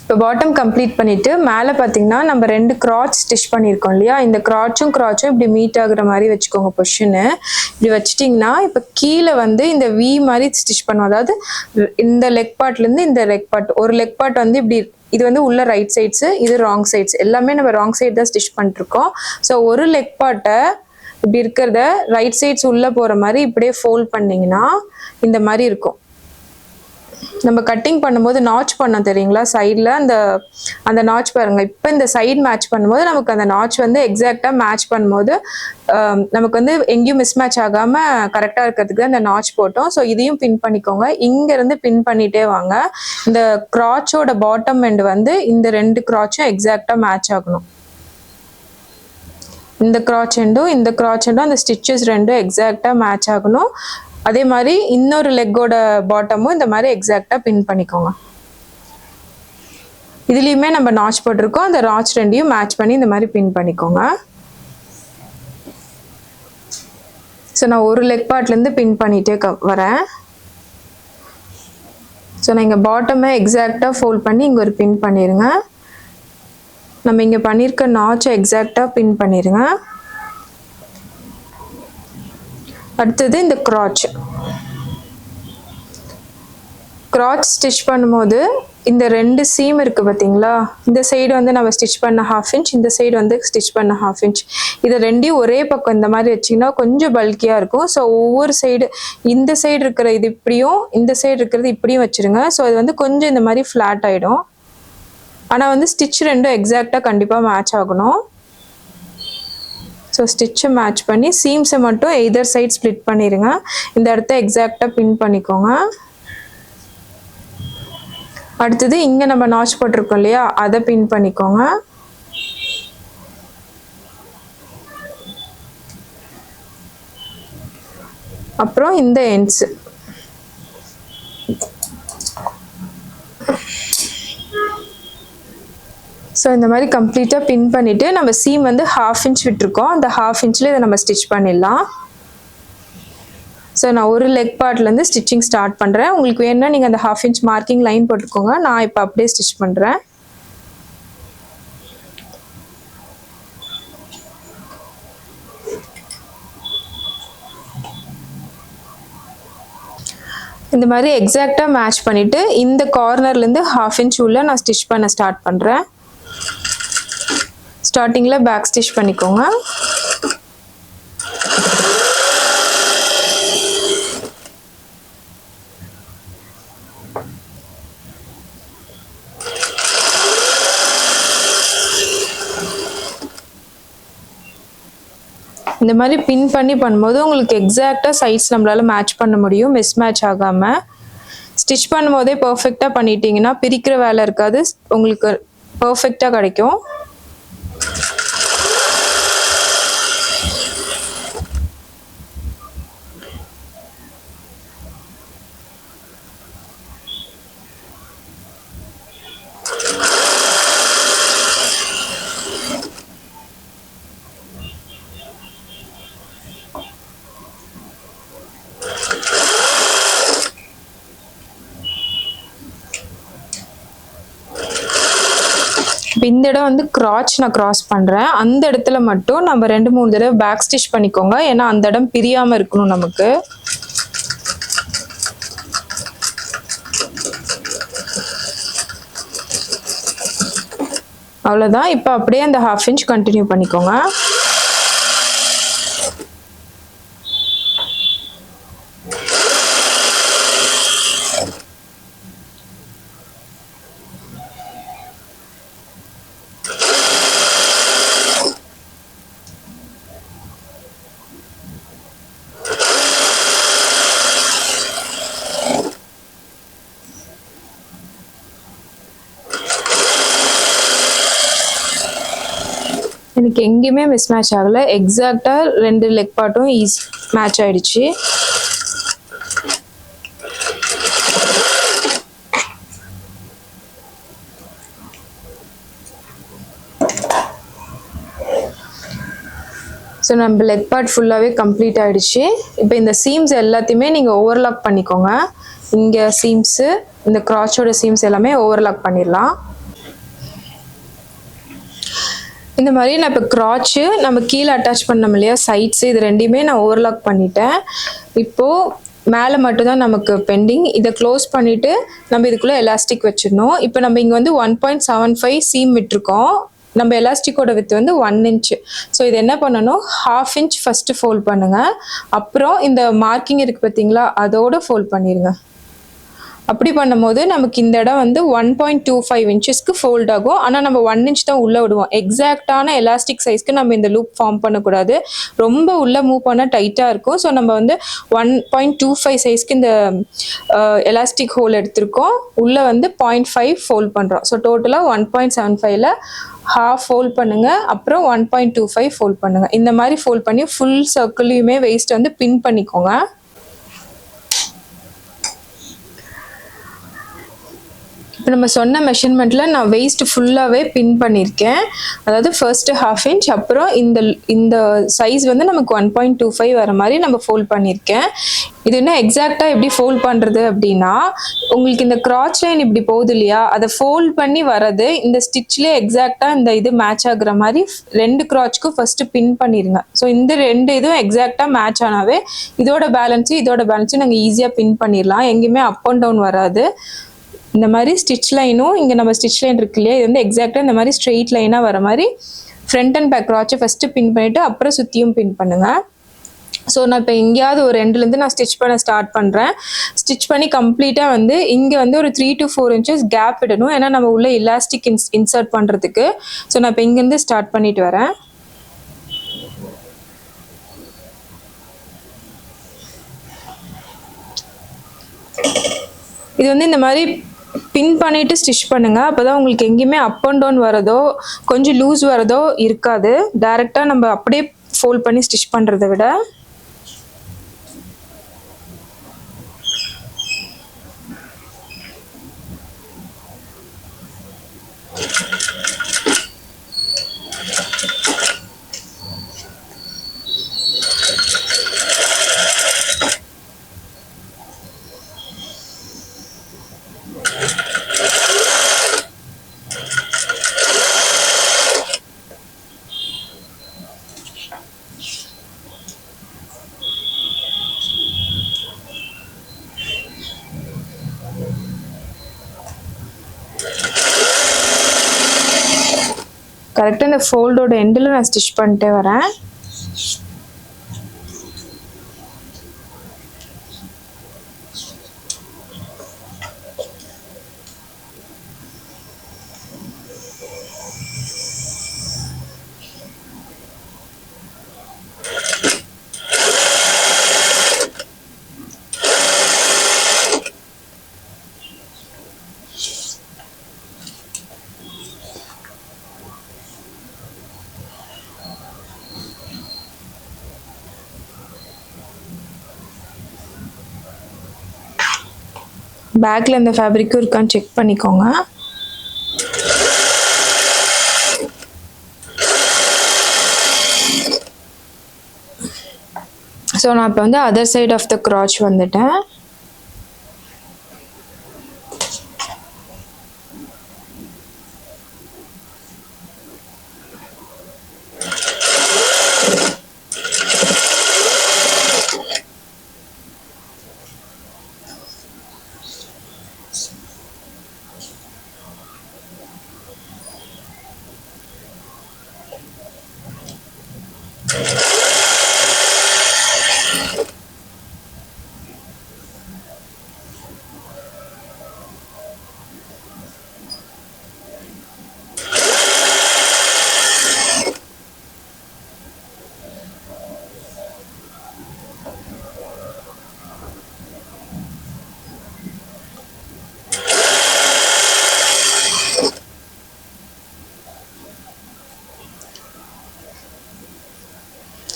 இப்போ bottom complete பண்ணிட்டு மேலே பார்த்தீங்கன்னா நம்ம 2 கிராச் ஸ்டிச் பண்ணியிருக்கோம் இல்லையா, இந்த கிராச்சும் இப்படி மீட் ஆகுற மாதிரி வச்சுக்கோங்க பொசிஷனு. இப்படி வச்சுட்டிங்கன்னா இப்போ கீழே வந்து இந்த வி மாதிரி ஸ்டிச் பண்ணுவோம். அதாவது இந்த லெக் பார்ட்லேருந்து இந்த லெக் பார்ட், ஒரு லெக் பார்ட் வந்து இப்படி, இது வந்து உள்ள ரைட் சைட்ஸு, இது ராங் சைட்ஸ், எல்லாமே நம்ம ராங் சைடு தான் ஸ்டிச் பண்ணிருக்கோம். ஸோ ஒரு லெக் பார்ட்டை இப்படி இருக்கிறத ரைட் சைட்ஸ் உள்ளே போகிற மாதிரி இப்படியே ஃபோல்ட் பண்ணிங்கன்னா இந்த மாதிரி இருக்கும். நம்ம கட்டிங் பண்ணும்போது நாச் பண்ணோம் தெரியுங்களா சைடில், அந்த நாச் பாருங்க. இப்போ இந்த சைடு மேட்ச் பண்ணும்போது நமக்கு அந்த நாச் வந்து எக்ஸாக்டாக மேட்ச் பண்ணும்போது நமக்கு வந்து எங்கேயும் மிஸ் மேட்ச் ஆகாமல் கரெக்டாக இருக்கிறதுக்கு அந்த நாச் போட்டோம். ஸோ இதையும் பின் பண்ணிக்கோங்க. இங்கேருந்து பின் பண்ணிகிட்டே வாங்க. இந்த கிராச்சோட பாட்டம் எண்ட் வந்து இந்த 2 கிராச்சும் எக்ஸாக்டாக மேட்ச் ஆகணும். இந்த கிராச் எண்டும் அந்த ஸ்டிச்சஸ் 2 எக்ஸாக்டாக மேட்ச் ஆகணும். அதே மாதிரி இன்னொரு லெக்கோட பாட்டமும் இந்த மாதிரி எக்ஸாக்டாக பின் பண்ணிக்கோங்க. இதுலேயுமே நம்ம நாச் போட்டிருக்கோம், அந்த நாச் 2யும் மேட்ச் பண்ணி இந்த மாதிரி பின் பண்ணிக்கோங்க. ஸோ நான் ஒரு லெக் பார்ட்லேருந்து பின் பண்ணிகிட்டே வரேன். ஸோ நான் இங்கே பாட்டமை எக்ஸாக்டாக ஃபோல்ட் பண்ணி இங்கே ஒரு பின் பண்ணிடுங்க. நம்ம இங்கே பண்ணியிருக்க நாச்சை எக்ஸாக்டாக பின் பண்ணிடுங்க. அடுத்தது இந்த கிராச் ஸ்டிச் பண்ணும்போது இந்த 2 சீம் இருக்கு பார்த்தீங்களா, இந்த சைடு வந்து நம்ம ஸ்டிச் பண்ண 1/2 இன்ச், இந்த சைடு வந்து ஸ்டிச் பண்ண 1/2 இன்ச். இதை 2யும் ஒரே பக்கம் இந்த மாதிரி வச்சிங்கன்னா கொஞ்சம் பல்கியாக இருக்கும். ஸோ ஒவ்வொரு சைடு, இந்த சைடு இருக்கிற இது இப்படியும், இந்த சைடு இருக்கிறது இப்படியும் வச்சுருங்க. ஸோ அது வந்து கொஞ்சம் இந்த மாதிரி ஃப்ளாட் ஆகிடும். ஆனால் வந்து ஸ்டிச் 2 எக்ஸாக்டாக கண்டிப்பாக மேட்ச் ஆகணும். ஸோ ஸ்டிச்சை மேட்ச் பண்ணி சீம்ஸை மட்டும் எய்தர் சைட் ஸ்ப்ளிட் பண்ணிடுங்க. இந்த இடத்த எக்ஸாக்டாக பின் பண்ணிக்கோங்க. அடுத்தது இங்கே நம்ம நாச் போட்டிருக்கோம் இல்லையா, அதை பின் பண்ணிக்கோங்க. அப்புறம் இந்த எண்ட்ஸ் ஸோ இந்த மாதிரி கம்ப்ளீட்டாக பின் பண்ணிவிட்டு நம்ம சீம் வந்து 1/2 இன்ச் விட்டுருக்கோம், அந்த 1/2 இன்ச்சில் இதை நம்ம ஸ்டிச் பண்ணிடலாம். ஸோ நான் ஒரு லெக் பார்ட்லேருந்து ஸ்டிச்சிங் ஸ்டார்ட் பண்ணுறேன். உங்களுக்கு வேணும்னா நீங்கள் அந்த 1/2 இன்ச் மார்க்கிங் லைன் போட்டுக்கோங்க. நான் இப்போ அப்படியே ஸ்டிச் பண்ணுறேன். இந்த மாதிரி எக்ஸாக்டாக மேட்ச் பண்ணிவிட்டு இந்த கார்னர்லேருந்து 1/2 இன்ச் உள்ள நான் ஸ்டிச் பண்ண ஸ்டார்ட் பண்ணுறேன். ஸ்டார்டிங்கில் பேக் ஸ்டிச் பண்ணிக்கோங்க. இந்த மாதிரி பின் பண்ணி பண்ணும்போது உங்களுக்கு எக்ஸாக்டாக சைஸ் நம்மளால் மேட்ச் பண்ண முடியும், மிஸ் மேட்ச் ஆகாமல். ஸ்டிச் பண்ணும்போதே பர்ஃபெக்டாக பண்ணிட்டீங்கன்னா பிரிக்கிற வேலை இருக்காது, உங்களுக்கு பர்ஃபெக்டாக கிடைக்கும். இந்த இடம் வந்து கிராச் நான் கிராஸ் பண்ணுறேன். அந்த இடத்துல மட்டும் நம்ம 2-3 தடவை பேக் ஸ்டிச் பண்ணிக்கோங்க, ஏன்னா அந்த இடம் பிரியாமல் இருக்கணும் நமக்கு. அவ்வளோதான். இப்போ அப்படியே அந்த 1/2 இன்ச் கண்டினியூ பண்ணிக்கோங்க. எனக்கு எங்கேயுமே மிஸ் மேட்ச் ஆகலை, எக்ஸாக்டாக 2 லெக் பார்ட்டும் ஈஸி மேட்ச் ஆயிடுச்சு. ஸோ நம்ம லெக் பார்ட் ஃபுல்லாகவே கம்ப்ளீட் ஆகிடுச்சு. இப்போ இந்த சீம்ஸ் எல்லாத்தையுமே நீங்கள் ஓவர்லாக் பண்ணிக்கோங்க. இங்கே சீம்ஸு, இந்த கிராச்சோட சீம்ஸ் எல்லாமே ஓவர்லாக் பண்ணிடலாம். இந்த மாதிரி நான் இப்போ க்ராட்சு நம்ம கீழே அட்டாச் பண்ணோம் இல்லையா சைட்ஸு, இது ரெண்டையுமே நான் ஓவர்லாக் பண்ணிட்டேன். இப்போது மேலே மட்டும்தான் நமக்கு பெண்டிங். இதை க்ளோஸ் பண்ணிவிட்டு நம்ம இதுக்குள்ளே எலாஸ்டிக் வச்சிடணும். இப்போ நம்ம இங்கே வந்து 1.75 சீம் விட்டுருக்கோம். நம்ம எலாஸ்டிக்கோட வித் வந்து 1 inch. ஸோ இது என்ன பண்ணணும், 1/2 inch ஃபஸ்ட்டு ஃபோல்ட் பண்ணுங்கள். அப்புறம் இந்த மார்க்கிங் இருக்குது பார்த்தீங்களா, அதோடு ஃபோல்ட் பண்ணிடுங்க. அப்படி பண்ணும்போது நமக்கு இந்த இடம் வந்து 1.25 inchesக்கு ஃபோல்ட் ஆகும். ஆனால் நம்ம 1 inch தான் உள்ளே விடுவோம். எக்ஸாக்டான எலாஸ்டிக் சைஸ்க்கு நம்ம இந்த லூப் ஃபார்ம் பண்ணக்கூடாது. ரொம்ப உள்ளே மூவ் பண்ணால் டைட்டாக இருக்கும். ஸோ நம்ம வந்து 1.25 சைஸ்க்கு இந்த எலாஸ்டிக் ஹோல் எடுத்திருக்கோம். உள்ளே வந்து 0.5 ஃபோல்ட் பண்ணுறோம். ஸோ டோட்டலாக 1.75ல் half ஃபோல்ட் பண்ணுங்கள். அப்புறம் 1.25 ஃபோல்ட் பண்ணுங்கள். இந்த மாதிரி ஃபோல்ட் பண்ணி ஃபுல் சர்க்கிளையுமே வெயிஸ்ட் வந்து பின் பண்ணிக்கோங்க. இப்போ நம்ம சொன்ன மெஷர்மெண்ட்டில் நான் வெயிஸ்ட் ஃபுல்லாகவே பின் பண்ணியிருக்கேன். அதாவது ஃபர்ஸ்ட்டு 1/2 inch, அப்புறம் இந்த சைஸ் வந்து நமக்கு 1.25 வர மாதிரி நம்ம ஃபோல்ட் பண்ணியிருக்கேன். இது என்ன எக்ஸாக்டாக எப்படி ஃபோல்ட் பண்ணுறது அப்படின்னா, உங்களுக்கு இந்த க்ராச் லைன் இப்படி போகுது இல்லையா, அதை ஃபோல்ட் பண்ணி வர்றது இந்த ஸ்டிச்லேயே எக்ஸாக்டாக இந்த இது மேட்ச் ஆகுற மாதிரி 2 க்ராச்சுக்கும் ஃபஸ்ட்டு பின் பண்ணிடுங்க. ஸோ இந்த 2 இதுவும் எக்ஸாக்டாக மேட்ச் ஆனாவே இதோட பேலன்ஸும் நாங்கள் ஈஸியாக பின் பண்ணிடலாம். எங்கேயுமே அப் அண்ட் டவுன் வராது. இந்த மாதிரி ஸ்டிச் லைனும் இங்கே நம்ம ஸ்டிச் லைன் இருக்கு இல்லையா, இது வந்து எக்ஸாக்டாக இந்த மாதிரி ஸ்ட்ரெயிட் லைனாக வர மாதிரி ஃப்ரண்ட் அண்ட் பேக் க்ராச்சை ஃபஸ்ட்டு பின் பண்ணிவிட்டு அப்புறம் சுற்றியும் பின் பண்ணுங்கள். ஸோ நான் இப்போ எங்கேயாவது ஒரு எண்ட்லேருந்து நான் ஸ்டிச் பண்ண ஸ்டார்ட் பண்ணுறேன். ஸ்டிச் பண்ணி கம்ப்ளீட்டாக வந்து இங்கே வந்து ஒரு 3 to 4 inches கேப் விடணும். ஏன்னா நம்ம உள்ள எலாஸ்டிக் இன்சர்ட் பண்ணுறதுக்கு. ஸோ நான் இப்போ இங்கேருந்து ஸ்டார்ட் பண்ணிட்டு வரேன். இது வந்து இந்த மாதிரி பின் பண்ணிவிட்டு ஸ்டிச் பண்ணுங்கள். அப்போ தான் உங்களுக்கு எங்கேயுமே அப் அண்ட் டவுன் வரதோ கொஞ்சம் லூஸ் வரதோ இருக்காது. டைரெக்டாக நம்ம அப்படியே ஃபோல்ட் பண்ணி ஸ்டிச் பண்ணுறதை விட. கரெக்டாக இந்த ஃபோல்டோட எண்டில் நான் ஸ்டிச் பண்ணிட்டே வரேன். பேக்கில் இந்த ஃபேப்ரிக்கும் இருக்கான்னு செக் பண்ணிக்கோங்க. ஸோ நான் இப்போ வந்து other side of the crotch வந்துட்டேன்.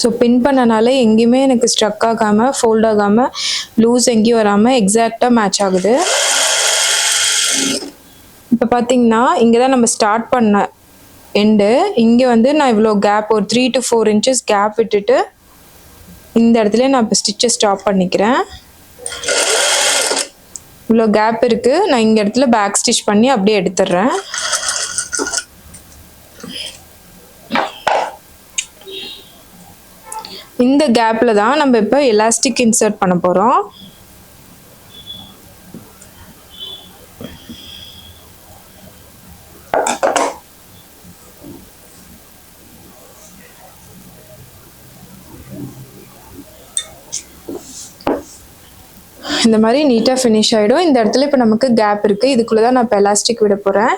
ஸோ பின் பண்ணனால எங்கேயுமே எனக்கு ஸ்ட்ரக் ஆகாமல் ஃபோல்ட் ஆகாமல் லூஸ் எங்கேயும் வராமல் எக்ஸாக்டாக மேட்ச் ஆகுது. இப்போ பார்த்தீங்கன்னா இங்கே தான் நம்ம ஸ்டார்ட் பண்ண எண்டு. இங்கே வந்து நான் இவ்வளோ கேப் ஒரு 3 to 4 inches கேப் விட்டுட்டு இந்த இடத்துல நான் இப்போ ஸ்டிச்சை ஸ்டாப் பண்ணிக்கிறேன். இவ்வளோ கேப் இருக்குது. நான் இங்கே இடத்துல பேக் ஸ்டிச் பண்ணி அப்படியே எடுத்துடுறேன். இந்த கேப்ல தான் நம்ம இப்போ எலாஸ்டிக் இன்சர்ட் பண்ண போகிறோம். இந்த மாதிரி நீட்டாக ஃபினிஷ் ஆகிடும். இந்த இடத்துல இப்போ நமக்கு கேப் இருக்குது, இதுக்குள்ளே தான் நான் இப்போ எலாஸ்டிக் விட போகிறேன்.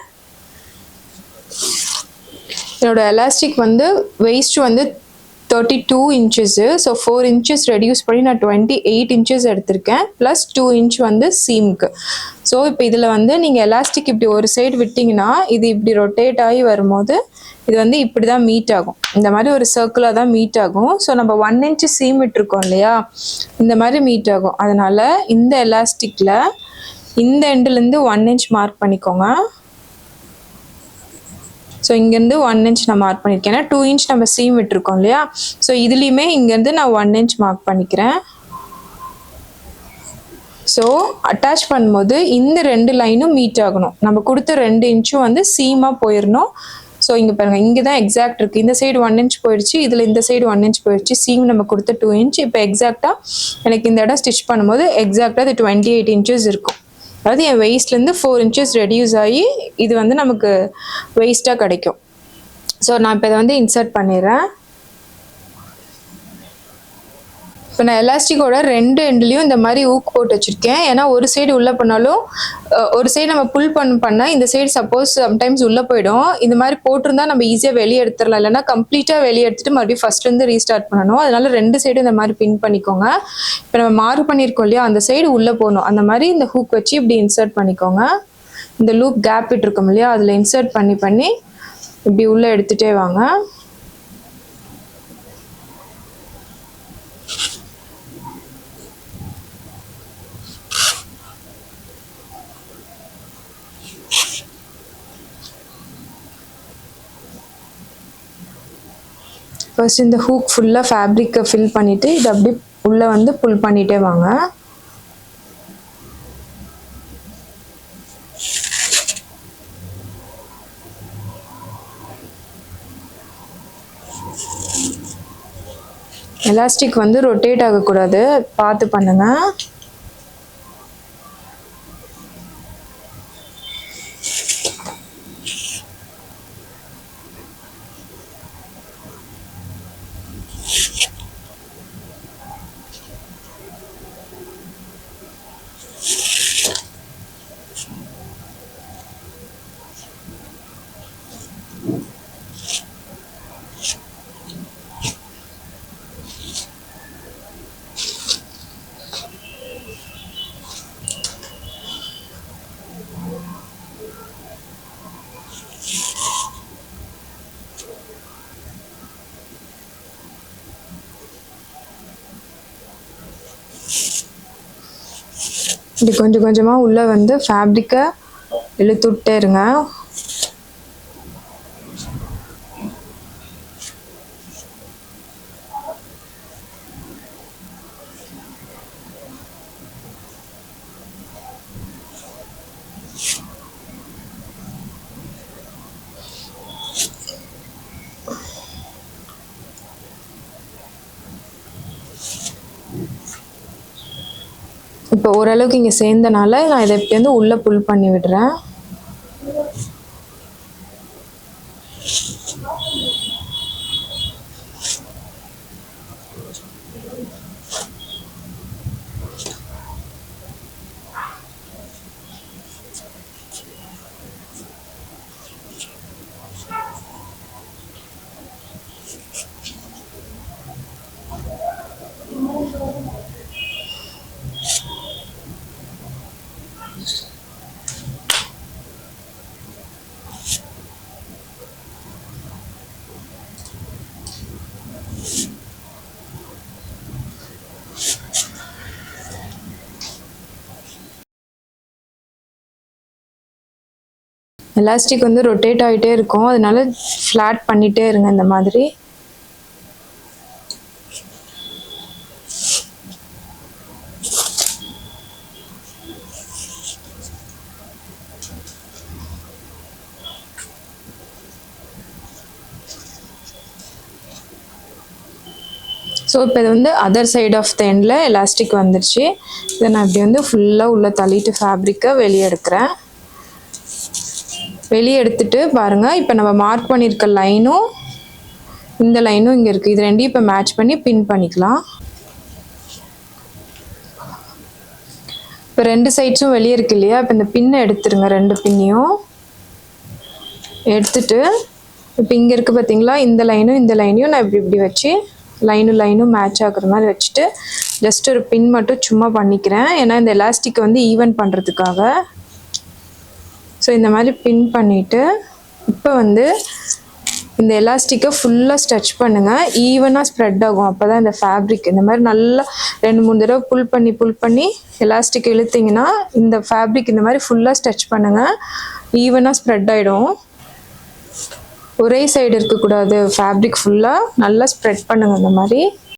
என்னோட எலாஸ்டிக் வந்து வெயிஸ்ட் வந்து 32 இன்ச்சஸ்ஸு. ஸோ 4 இன்ச்சஸ் ரெடியூஸ் பண்ணி நான் 28 இன்ச்சஸ் எடுத்திருக்கேன், ப்ளஸ் 2 இன்ச் வந்து சீமுக்கு. ஸோ இப்போ இதில் வந்து நீங்கள் எலாஸ்டிக் இப்படி ஒரு சைடு விட்டிங்கன்னா இது இப்படி ரொட்டேட் ஆகி வரும்போது இது வந்து இப்படி தான் மீட் ஆகும். இந்த மாதிரி ஒரு சர்க்கிளாக தான் மீட் ஆகும். ஸோ நம்ம 1 இன்ச் சீம் விட்டுருக்கோம் இல்லையா, இந்த மாதிரி மீட் ஆகும். அதனால் இந்த எலாஸ்டிக்கில் இந்த எண்டுலேருந்து 1 இன்ச் மார்க் பண்ணிக்கோங்க. ஸோ இங்கேருந்து 1 இன்ச் நான் மார்க் பண்ணியிருக்கேன், ஏன்னா 2 இன்ச் நம்ம சீம் விட்டுருக்கோம் இல்லையா. ஸோ இதுலேயுமே இங்கேருந்து நான் 1 இன்ச் மார்க் பண்ணிக்கிறேன். ஸோ அட்டாச் பண்ணும்போது இந்த 2 லைனும் மீட் ஆகணும். நம்ம கொடுத்த 2 இன்ச்சும் வந்து சீமாக போயிடணும். ஸோ இங்கே பாருங்கள், இங்கே தான் எக்ஸாக்ட் இருக்குது. இந்த சைடு 1 இன்ச் போயிடுச்சு, இதில் இந்த சைடு 1 இன்ச் போயிடுச்சு. சீம் நம்ம கொடுத்த 2 இன்ச். இப்போ எக்ஸாக்டாக எனக்கு இந்த இடம் ஸ்டிச் பண்ணும்போது எக்ஸாக்டாக அது 28 இன்ச்சஸ் இருக்கும். அதாவது என் வெயிஸ்ட்லேருந்து 4 இன்ச்சஸ் ரெடியூஸ் ஆகி இது வந்து நமக்கு வெயிஸ்ட்டாக கிடைக்கும். ஸோ நான் இப்போ இதை வந்து இன்சர்ட் பண்ணிடுறேன். இப்போ நான் எலாஸ்டிக்கோட 2 எண்ட்லேயும் இந்த மாதிரி ஊக்கு போட்டு வச்சுருக்கேன். ஏன்னா ஒரு சைடு உள்ளே பண்ணாலும் ஒரு சைடு நம்ம புல் பண்ணால் இந்த சைடு சப்போஸ் சம்டைம்ஸ் உள்ளே போயிடும். இந்த மாதிரி போட்டிருந்தா நம்ம ஈஸியாக வெளியே எடுத்துடலாம், இல்லைன்னா கம்ப்ளீட்டாக வெளியே எடுத்துகிட்டு மறுபடியும் ஃபஸ்ட்லேருந்து ரீஸ்டார்ட் பண்ணணும். அதனால 2 சைடும் இந்த மாதிரி பின் பண்ணிக்கோங்க. இப்போ நம்ம மார்க் பண்ணியிருக்கோம் இல்லையா, அந்த சைடு உள்ளே போகணும். அந்த மாதிரி இந்த ஹூக் வச்சு இப்படி இன்சர்ட் பண்ணிக்கோங்க. இந்த லூப் கேப் விட்டுருக்கோம் இல்லையா, அதில் இன்சர்ட் பண்ணி இப்படி உள்ளே எடுத்துகிட்டே வாங்க. ஃபர்ஸ்ட் இந்த ஹூக் ஃபுல்லாக ஃபேப்ரிக்கை ஃபில் பண்ணிவிட்டு இதை அப்படி உள்ளே வந்து புல் பண்ணிகிட்டே வாங்க. எலாஸ்டிக் வந்து ரொட்டேட் ஆகக்கூடாது, பார்த்து பண்ணுங்கள். இப்படி கொஞ்சம் கொஞ்சமாக உள்ளே வந்து ஃபேப்ரிக்கை இழுத்து விட்டே இருங்க. இப்போ ஓரளவுக்கு இங்கே சேர்ந்தனால நான் இதை எப்படி வந்து உள்ளே புல் பண்ணி விடுறேன். எலாஸ்டிக் வந்து ரொட்டேட் ஆகிட்டே இருக்கும், அதனால ஃப்ளாட் பண்ணிகிட்டே இருங்க இந்த மாதிரி. ஸோ இப்போ இது வந்து அதர் சைட் ஆஃப் த எண்டில் எலாஸ்டிக் வந்துருச்சு. இதை நான் இப்படி வந்து ஃபுல்லாக உள்ளே தள்ளிட்டு ஃபேப்ரிக்கை வெளியே எடுக்கிறேன். வெளியே எடுத்துட்டு பாருங்கள், இப்போ நம்ம மார்க் பண்ணியிருக்க லைனும் இந்த லைனும் இங்கே இருக்குது. இது ரெண்டையும் இப்போ மேட்ச் பண்ணி பின் பண்ணிக்கலாம். இப்போ ரெண்டு சைட்ஸும் வெளியே இருக்கு இல்லையா, இப்போ இந்த பின்னை எடுத்துருங்க. ரெண்டு பின்னையும் எடுத்துட்டு இப்போ இங்கே இருக்குது பார்த்தீங்களா, இந்த லைனையும் நான் இப்படி வச்சு லைனும் மேட்ச் ஆகுற மாதிரி வச்சுட்டு ஜஸ்ட் ஒரு பின் மட்டும் சும்மா பண்ணிக்கிறேன். ஏன்னா இந்த எலாஸ்டிக்கை வந்து ஈவன் பண்ணுறதுக்காக. ஸோ இந்த மாதிரி பின் பண்ணிவிட்டு இப்போ வந்து இந்த எலாஸ்டிக்கை ஃபுல்லாக ஸ்ட்ரெச் பண்ணுங்கள். ஈவனாக ஸ்ப்ரெட் ஆகும். அப்போ தான் இந்த ஃபேப்ரிக் இந்த மாதிரி நல்லா 2-3 தடவை புல் பண்ணி எலாஸ்டிக் இழுத்திங்கன்னா இந்த ஃபேப்ரிக் இந்த மாதிரி ஃபுல்லாக ஸ்ட்ரெச் பண்ணுங்கள். ஈவனாக ஸ்ப்ரெட் ஆகிடும். ஒரே சைடு இருக்கக்கூடாது. ஃபேப்ரிக் ஃபுல்லாக நல்லா ஸ்ப்ரெட் பண்ணுங்கள் இந்த மாதிரி.